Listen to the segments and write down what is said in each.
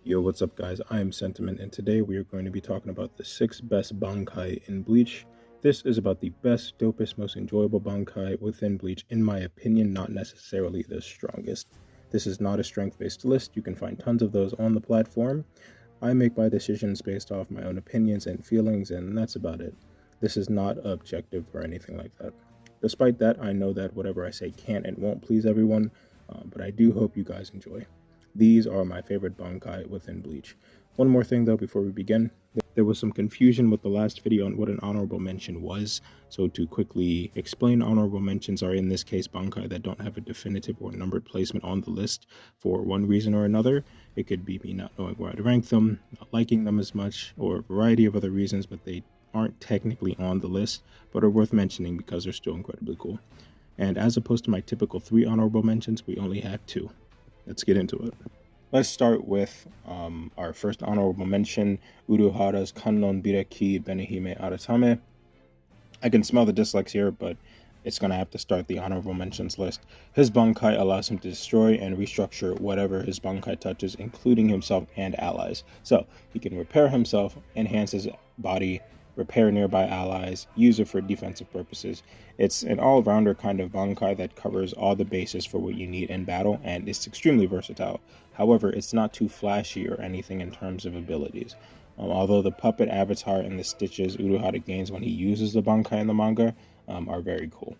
Yo, what's up guys? I am Sentiment, and today we are going to be talking about the 6 best Bankai in Bleach. This is about the best, dopest, most enjoyable Bankai within Bleach, in my opinion, not necessarily the strongest. This is not a strength-based list. You can find tons of those on the platform. I make my decisions based off my own opinions and feelings, and that's about it. This is not objective or anything like that. Despite that, I know that whatever I say can't and won't please everyone, but I do hope you guys enjoy. These are my favorite Bankai within Bleach. One more thing though before we begin. There was some confusion with the last video on what an honorable mention was. So to quickly explain, honorable mentions are in this case Bankai that don't have a definitive or numbered placement on the list for one reason or another. It could be me not knowing where I'd rank them, not liking them as much, or a variety of other reasons, but they aren't technically on the list, but are worth mentioning because they're still incredibly cool. And as opposed to my typical 3 honorable mentions, we only have 2. Let's get into it. Let's start with our first honorable mention, Uruhara's Kannonbiraki Benihime Aratame. I can smell the dislikes here, but it's going to have to start the honorable mentions list. His Bankai allows him to destroy and restructure whatever his Bankai touches, including himself and allies. So he can repair himself, enhance his body, repair nearby allies, use it for defensive purposes. It's an all-rounder kind of Bankai that covers all the bases for what you need in battle, and it's extremely versatile. However, it's not too flashy or anything in terms of abilities. Although the puppet avatar and the stitches Uruhara gains when he uses the Bankai in the manga are very cool.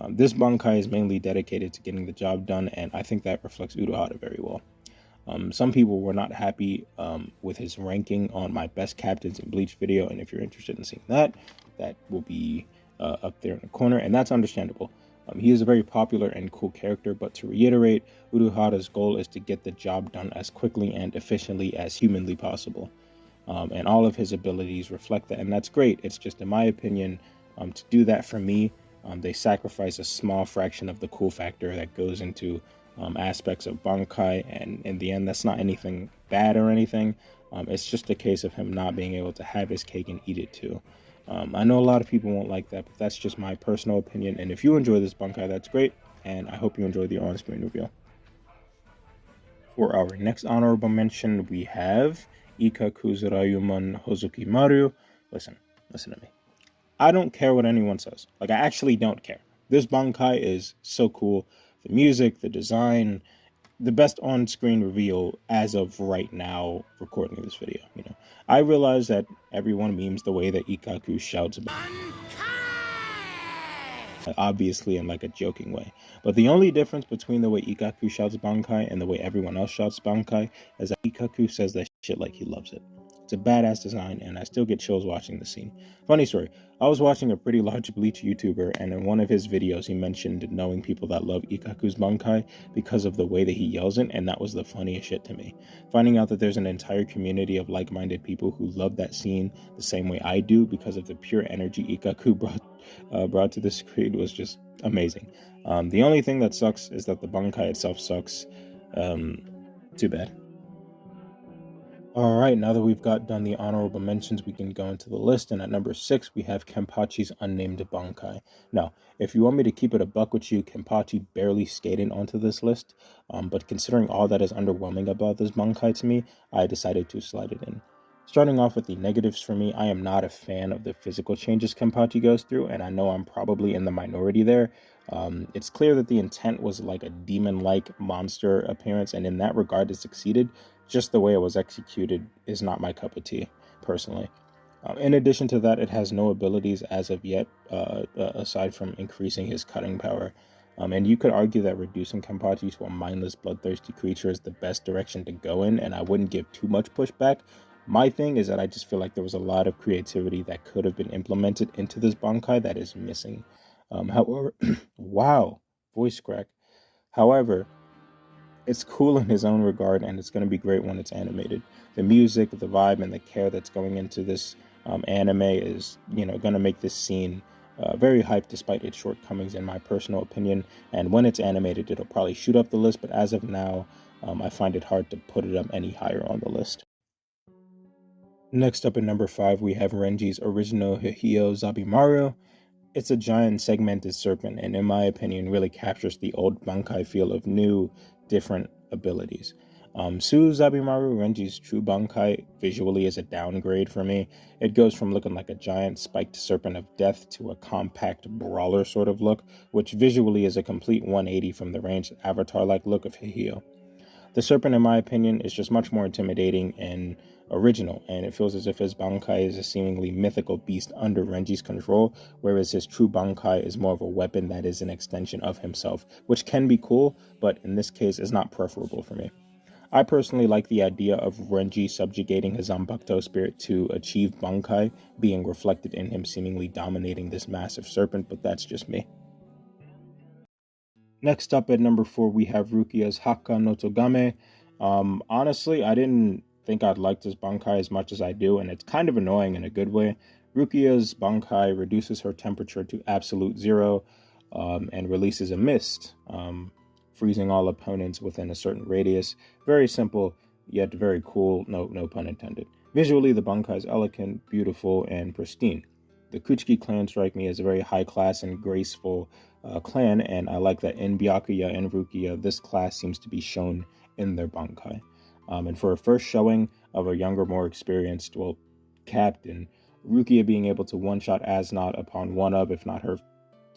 This Bankai is mainly dedicated to getting the job done, and I think that reflects Uruhara very well. Some people were not happy with his ranking on my best captains in Bleach video, and if you're interested in seeing that, that will be up there in the corner, and that's understandable. He is a very popular and cool character, but to reiterate, Uruhara's goal is to get the job done as quickly and efficiently as humanly possible. And all of his abilities reflect that, and that's great. It's just, in my opinion, to do that for me, they sacrifice a small fraction of the cool factor that goes into aspects of Bankai, and in the end that's not anything bad or anything. It's just a case of him not being able to have his cake and eat it too. I know a lot of people won't like that, but that's just my personal opinion, and if you enjoy this Bankai, that's great, and I hope you enjoy the on-screen reveal. For our next honorable mention, we have Ikkaku's Ryūmon Hōzukimaru. Listen to me. I don't care what anyone says. Like, I actually don't care. This Bankai is so cool. The music, the design, the best on-screen reveal as of right now, recording this video. You know, I realize that everyone memes the way that Ikkaku shouts Bankai, obviously in like a joking way. But the only difference between the way Ikkaku shouts Bankai and the way everyone else shouts Bankai is that Ikkaku says that shit like he loves it. It's a badass design, and I still get chills watching the scene. Funny story, I was watching a pretty large Bleach YouTuber, and in one of his videos he mentioned knowing people that love Ikkaku's Bankai because of the way that he yells it, and that was the funniest shit to me. Finding out that there's an entire community of like-minded people who love that scene the same way I do because of the pure energy Ikkaku brought to the screen was just amazing. The only thing that sucks is that the Bankai itself sucks. Too bad. Alright, now that we've got done the honorable mentions, we can go into the list, and at number 6 we have Kenpachi's unnamed Bankai. Now, if you want me to keep it a buck with you, Kenpachi barely skated onto this list, but considering all that is underwhelming about this Bankai to me, I decided to slide it in. Starting off with the negatives for me, I am not a fan of the physical changes Kenpachi goes through, and I know I'm probably in the minority there. It's clear that the intent was like a demon-like monster appearance, and in that regard it succeeded. Just the way it was executed is not my cup of tea, personally. In addition to that, it has no abilities as of yet, aside from increasing his cutting power. And you could argue that reducing Kenpachi to a mindless, bloodthirsty creature is the best direction to go in, and I wouldn't give too much pushback. My thing is that I just feel like there was a lot of creativity that could have been implemented into this Bankai that is missing. However, wow, voice crack. However, it's cool in his own regard, and it's going to be great when it's animated. The music, the vibe, and the care that's going into this anime is, going to make this scene very hyped despite its shortcomings, in my personal opinion. And when it's animated, it'll probably shoot up the list, but as of now, I find it hard to put it up any higher on the list. Next up at number 5, we have Renji's original Hihiō Zabimaru. It's a giant segmented serpent, and in my opinion really captures the old Bankai feel of new, different abilities. Zabimaru-Renji's True Bankai visually is a downgrade for me. It goes from looking like a giant spiked serpent of death to a compact brawler sort of look, which visually is a complete 180 from the ranged avatar-like look of Hihiō. The serpent, in my opinion, is just much more intimidating and original, and it feels as if his Bankai is a seemingly mythical beast under Renji's control, whereas his true Bankai is more of a weapon that is an extension of himself, which can be cool, but in this case is not preferable for me. I personally like the idea of Renji subjugating his Zanpakuto spirit to achieve Bankai being reflected in him seemingly dominating this massive serpent, but that's just me. Next up at number 4, we have Rukia's Hakka no Togame. Honestly, I didn't think I'd like this Bankai as much as I do, and it's kind of annoying in a good way. Rukia's Bankai reduces her temperature to absolute zero and releases a mist, freezing all opponents within a certain radius. Very simple, yet very cool, no pun intended. Visually, the Bankai is elegant, beautiful, and pristine. The Kuchiki clan strike me as a very high-class and graceful clan, and I like that in Byakuya and Rukia, this class seems to be shown in their Bankai. And for a first showing of a younger, more experienced, captain, Rukia being able to one-shot Asnod upon one of, if not her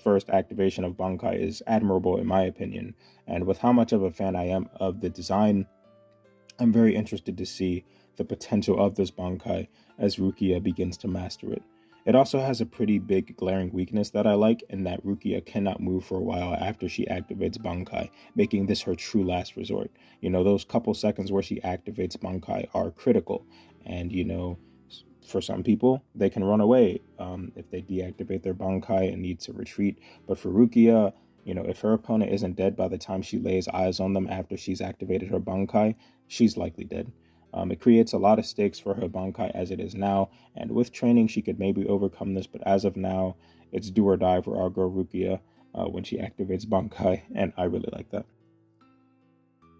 first activation of Bankai is admirable in my opinion. And with how much of a fan I am of the design, I'm very interested to see the potential of this Bankai as Rukia begins to master it. It also has a pretty big glaring weakness that I like, in that Rukia cannot move for a while after she activates Bankai, making this her true last resort. Those couple seconds where she activates Bankai are critical, and for some people, they can run away if they deactivate their Bankai and need to retreat. But for Rukia, if her opponent isn't dead by the time she lays eyes on them after she's activated her Bankai, she's likely dead. It creates a lot of stakes for her Bankai as it is now, and with training she could maybe overcome this, but as of now, it's do or die for our girl Rukia when she activates Bankai, and I really like that.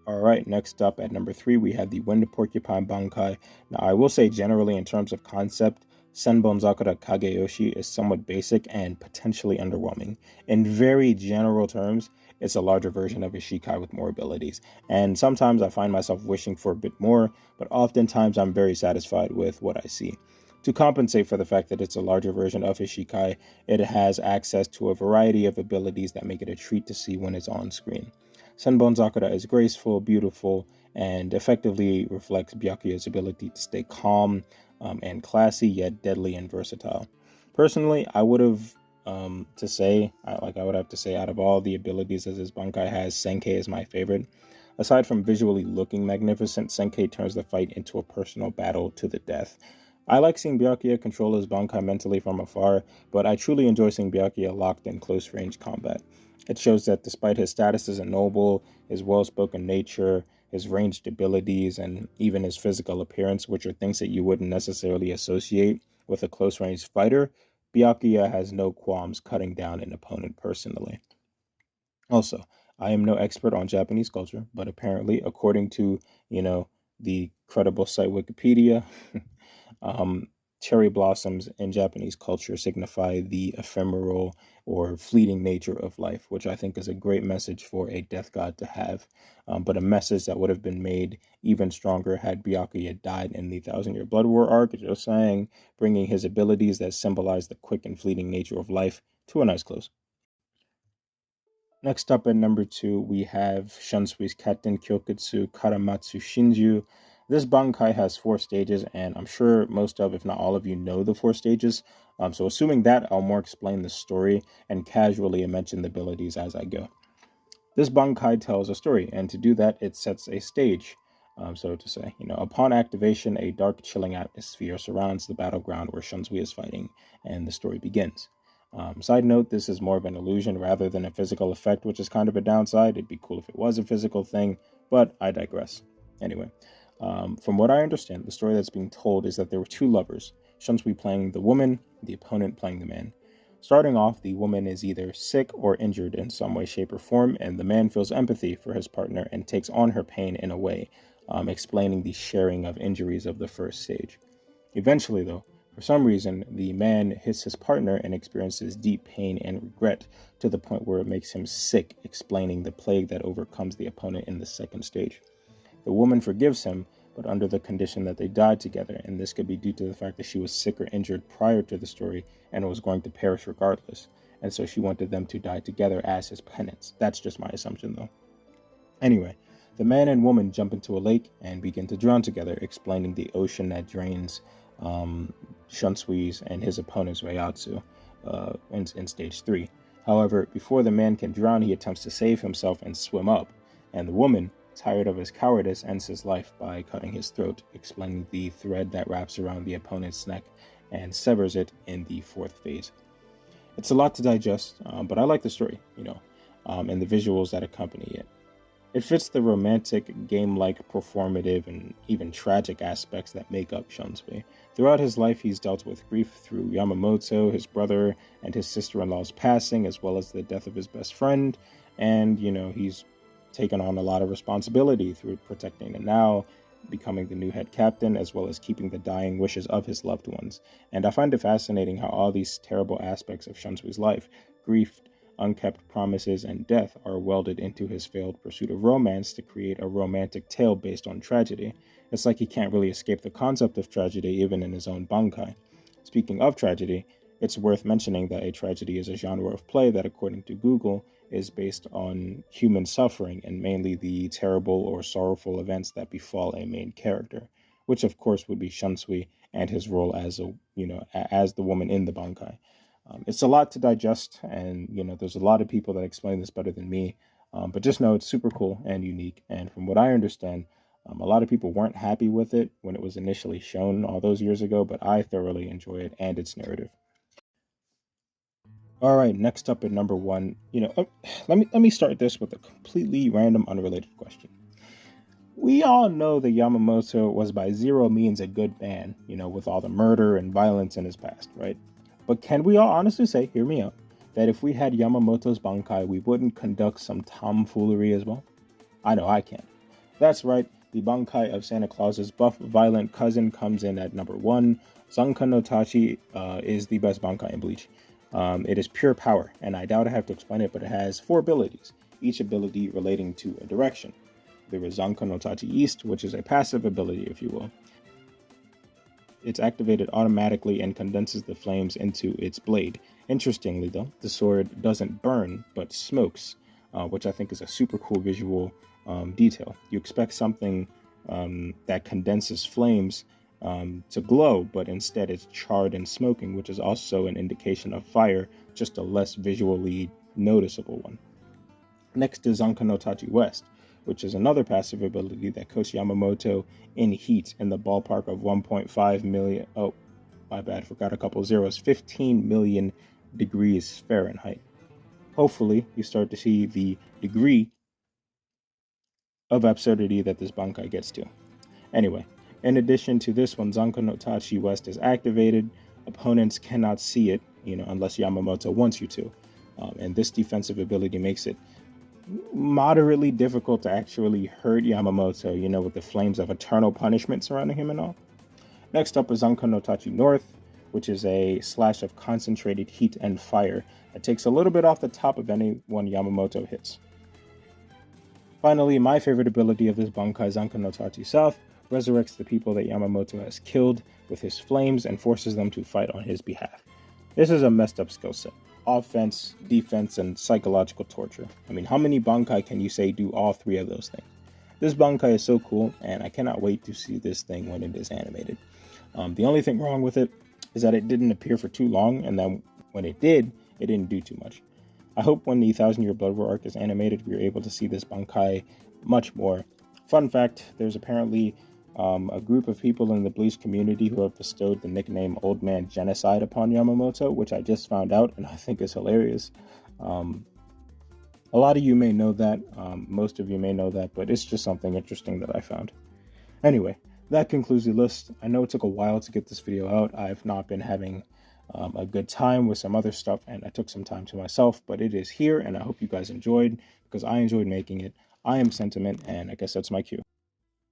Alright, next up at number 3, we have the Wind Porcupine Bankai. Now, I will say generally in terms of concept, Senbonzakura Kageyoshi is somewhat basic and potentially underwhelming. In very general terms, it's a larger version of Ishikai with more abilities, and sometimes I find myself wishing for a bit more, but oftentimes I'm very satisfied with what I see. To compensate for the fact that it's a larger version of Ishikai, it has access to a variety of abilities that make it a treat to see when it's on screen. Senbonzakura is graceful, beautiful, and effectively reflects Byakuya's ability to stay calm and classy, yet deadly and versatile. Personally, I would have to say out of all the abilities that this Bankai has, Senkai is my favorite. Aside from visually looking magnificent, Senkai turns the fight into a personal battle to the death. I like seeing Byakuya control his Bankai mentally from afar, but I truly enjoy seeing Byakuya locked in close-range combat. It shows that despite his status as a noble, his well-spoken nature, his ranged abilities, and even his physical appearance, which are things that you wouldn't necessarily associate with a close-range fighter, Byakuya has no qualms cutting down an opponent personally. Also, I am no expert on Japanese culture, but apparently, according to, the credible site Wikipedia, cherry blossoms in Japanese culture signify the ephemeral or fleeting nature of life, which I think is a great message for a death god to have, but a message that would have been made even stronger had Byakuya died in the Thousand Year Blood War arc, just saying, bringing his abilities that symbolize the quick and fleeting nature of life to a nice close. Next up at number 2, we have Shunsui's Katen Kyōkotsu Karamatsu Shinju. This Bankai has 4 stages, and I'm sure most of, if not all of you, know the 4 stages. So assuming that, I'll more explain the story and casually mention the abilities as I go. This Bankai tells a story, and to do that, it sets a stage, so to say. Upon activation, a dark, chilling atmosphere surrounds the battleground where Shunsui is fighting, and the story begins. Side note, this is more of an illusion rather than a physical effect, which is kind of a downside. It'd be cool if it was a physical thing, but I digress. Anyway, from what I understand, the story that's being told is that there were 2 lovers, Shunsui playing the woman, the opponent playing the man. Starting off, the woman is either sick or injured in some way, shape, or form, and the man feels empathy for his partner and takes on her pain in a way, explaining the sharing of injuries of the first stage. Eventually, though, for some reason, the man hits his partner and experiences deep pain and regret to the point where it makes him sick, explaining the plague that overcomes the opponent in the second stage. The woman forgives him, but under the condition that they died together, and this could be due to the fact that she was sick or injured prior to the story and was going to perish regardless, and so she wanted them to die together as his penance. That's just my assumption, though. Anyway, the man and woman jump into a lake and begin to drown together, explaining the ocean that drains Shunsui's and his opponent's Ryūtsu in stage 3. However, before the man can drown, he attempts to save himself and swim up, and the woman, tired of his cowardice, ends his life by cutting his throat, explaining the thread that wraps around the opponent's neck and severs it in the 4th phase. It's a lot to digest, but I like the story, and the visuals that accompany it. It fits the romantic, game-like, performative, and even tragic aspects that make up Shunsui. Throughout his life, he's dealt with grief through Yamamoto, his brother, and his sister-in-law's passing, as well as the death of his best friend, and, he's taken on a lot of responsibility through protecting the now, becoming the new head captain, as well as keeping the dying wishes of his loved ones. And I find it fascinating how all these terrible aspects of Shunsui's life, grief, unkept promises, and death, are welded into his failed pursuit of romance to create a romantic tale based on tragedy. It's like he can't really escape the concept of tragedy even in his own Bankai. Speaking of tragedy, it's worth mentioning that a tragedy is a genre of play that, according to Google, is based on human suffering and mainly the terrible or sorrowful events that befall a main character, which of course would be Shunsui and his role as as the woman in the Bankai. It's a lot to digest, and there's a lot of people that explain this better than me, but just know it's super cool and unique. And from what I understand, a lot of people weren't happy with it when it was initially shown all those years ago, but I thoroughly enjoy it and its narrative. All right, next up at number 1, let me start this with a completely random, unrelated question. We all know that Yamamoto was by zero means a good man, with all the murder and violence in his past, right? But can we all honestly say, hear me out, that if we had Yamamoto's Bankai, we wouldn't conduct some tomfoolery as well? I know I can. That's right, the Bankai of Santa Claus's buff, violent cousin comes in at number 1. Zanka no Tachi is the best Bankai in Bleach. It is pure power, and I doubt I have to explain it, but it has 4 abilities, each ability relating to a direction. There is Zanka no Tachi East, which is a passive ability, if you will. It's activated automatically and condenses the flames into its blade. Interestingly, though, the sword doesn't burn, but smokes, which I think is a super cool visual detail. You expect something that condenses flames to glow, but instead it's charred and smoking, which is also an indication of fire, just a less visually noticeable one. Next is Zanka no Tachi West, which is another passive ability that coats Yamamoto in heat in the ballpark of 1.5 million. Oh, my bad, forgot a couple zeros. 15 million degrees Fahrenheit. Hopefully, you start to see the degree of absurdity that this Bankai gets to. Anyway, in addition to this one, Zanka no Tachi West is activated. Opponents cannot see it, unless Yamamoto wants you to. And this defensive ability makes it moderately difficult to actually hurt Yamamoto, with the flames of eternal punishment surrounding him and all. Next up is Zanka no Tachi North, which is a slash of concentrated heat and fire that takes a little bit off the top of anyone Yamamoto hits. Finally, my favorite ability of this Bankai, Zanka no Tachi South, resurrects the people that Yamamoto has killed with his flames and forces them to fight on his behalf. This is a messed up skill set. Offense, defense, and psychological torture. I mean, how many Bankai can you say do all 3 of those things? This Bankai is so cool, and I cannot wait to see this thing when it is animated. The only thing wrong with it is that it didn't appear for too long, and then when it did, it didn't do too much. I hope when the 1000-Year Blood War arc is animated, we are able to see this Bankai much more. Fun fact, there's apparently a group of people in the Bleach community who have bestowed the nickname Old Man Genocide upon Yamamoto, which I just found out, and I think is hilarious. A lot of you may know that, most of you may know that, but it's just something interesting that I found. Anyway, that concludes the list. I know it took a while to get this video out. I've not been having a good time with some other stuff, and I took some time to myself, but it is here, and I hope you guys enjoyed, because I enjoyed making it. I am Sentiment, and I guess that's my cue.